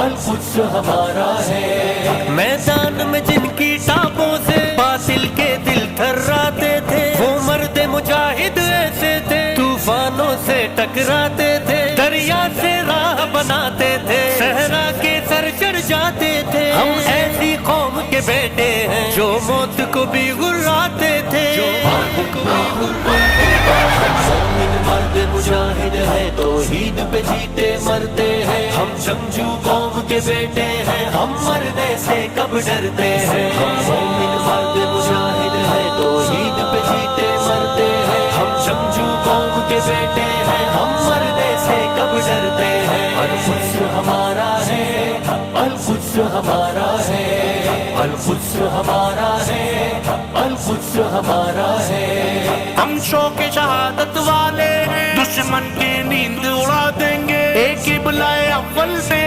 القدس ہمارا ہے. میدان میں جن کی ٹاپوں سے باطل کے دل تھراتے تھے، وہ مرد مجاہد ایسے تھے طوفانوں سے ٹکراتے تھے، دریا سے راہ بناتے تھے، صحرا کے سر چڑھ جاتے تھے. ہم ایسی قوم کے بیٹے ہیں جو موت کو بھی گراتے تھے. مومن مرد مجاہد ہے، توحید پہ جیتے مرتے ہیں. ہم جنگجو قوم کے بیٹے ہیں، ہم مرنے سے کب ڈرتے ہیں. مومن مرد مجاہد ہے، توحید پہ جیتے مرتے ہیں. ہم جنگجو قوم کے بیٹے ہیں، ہم مرنے سے کب ڈرتے ہیں. القدس ہمارا ہے، القدس ہمارا ہے، القدس ہمارا ہے، القدس ہمارا ہے. ہم شوق شہادت والے ہیں، دشمن کی نیند اڑا دیں گے. ایک ہی بلائے اول سے